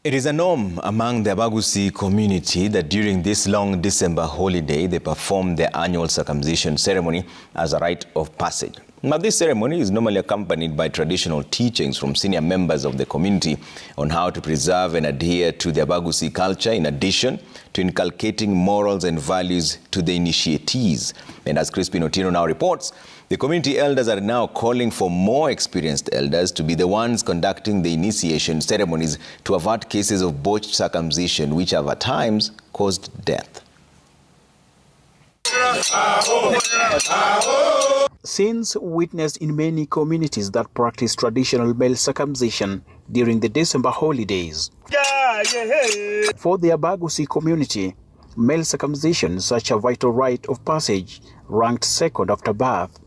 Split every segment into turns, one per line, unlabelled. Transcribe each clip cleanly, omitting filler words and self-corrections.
It is a norm among the Abagusii community that during this long December holiday, they perform their annual circumcision ceremony as a rite of passage. Now, this ceremony is normally accompanied by traditional teachings from senior members of the community on how to preserve and adhere to the Abagusii culture, in addition to inculcating morals and values to the initiatees. And as Crispin Otieno now reports, the community elders are now calling for more experienced elders to be the ones conducting the initiation ceremonies to avert cases of botched circumcision, which have at times caused death.
Scenes witnessed in many communities that practice traditional male circumcision during the December holidays. For the Abagusii community, male circumcision is such a vital rite of passage, ranked second after birth.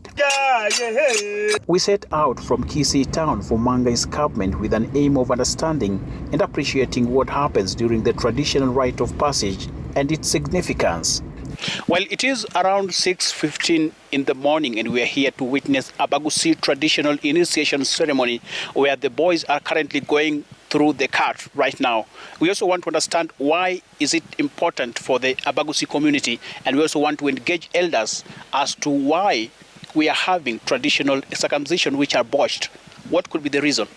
We set out from Kisii town for Manga escarpment with an aim of understanding and appreciating what happens during the traditional rite of passage and its significance.
Well, it is around 6:15 in the morning, and we are here to witness Abagusii traditional initiation ceremony, where the boys are currently going through the cart right now. We also want to understand why is it important for the Abagusii community, and we also want to engage elders as to why we are having traditional circumcision which are botched. What could be the reason?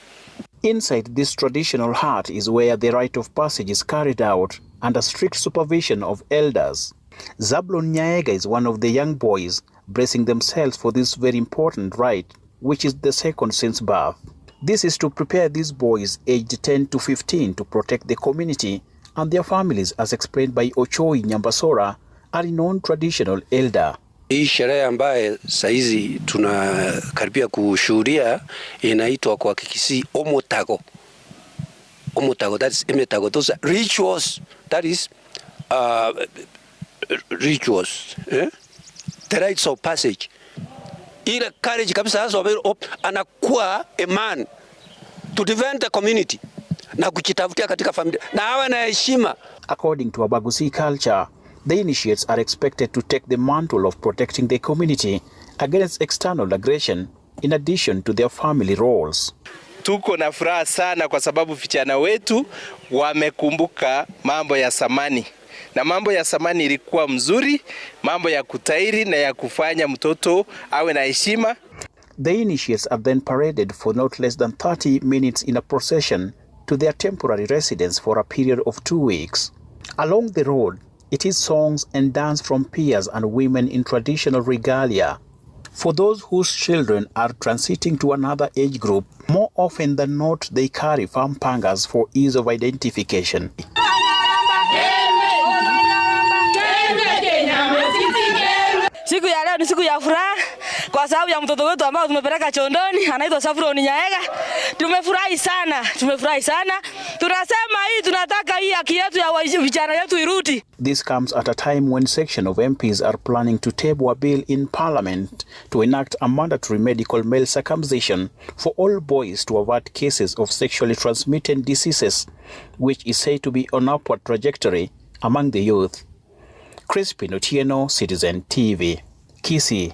Inside this traditional hut is where the rite of passage is carried out under strict supervision of elders. Zablon Nyaega is one of the young boys bracing themselves for this very important rite, which is the second since birth. This is to prepare these boys aged 10 to 15 to protect the community and their families, as explained by Ochoi Nyambasora, a renowned traditional elder.
Hii sherehe ambaye saizi tunakaribia kushuhudia inaitwa kwa kisii omotago. Omotago, that is emetago. Those are rituals, that is rituals, the rites of passage. Ile courage kabisa hasa anakuwa a man to defend the community na kujitafutia katika familia na awe na heshima.
According to Abagusii culture, the initiates are expected to take the mantle of protecting the community against external aggression in addition to their family roles.
Tuko na furaha sana kwa sababu vijana wetu wamekumbuka mambo ya zamani. Na mambo ya zamani ilikuwa mzuri, mambo ya kutairi na ya kufanya mtoto awe na heshima.
The initiates are then paraded for not less than 30 minutes in a procession to their temporary residence for a period of 2 weeks. Along the road, it is songs and dance from peers and women in traditional regalia. For those whose children are transiting to another age group, more often than not, they carry farm pangas for ease of identification.
Siku ya leo ni siku ya furaha kwa sababu ya mtoto wetu ambao tumepeleka chondoni, anaitwa Zablon Nyaega. Tumefurahi sana. Tunasema hii tunataka hii haki yetu ya vijana yetu irudi.
This comes at a time when section of MPs are planning to table a bill in Parliament to enact a mandatory medical male circumcision for all boys to avert cases of sexually transmitted diseases, which is said to be on upward trajectory among the youth. Crispin Otieno, Citizen TV, Kisii.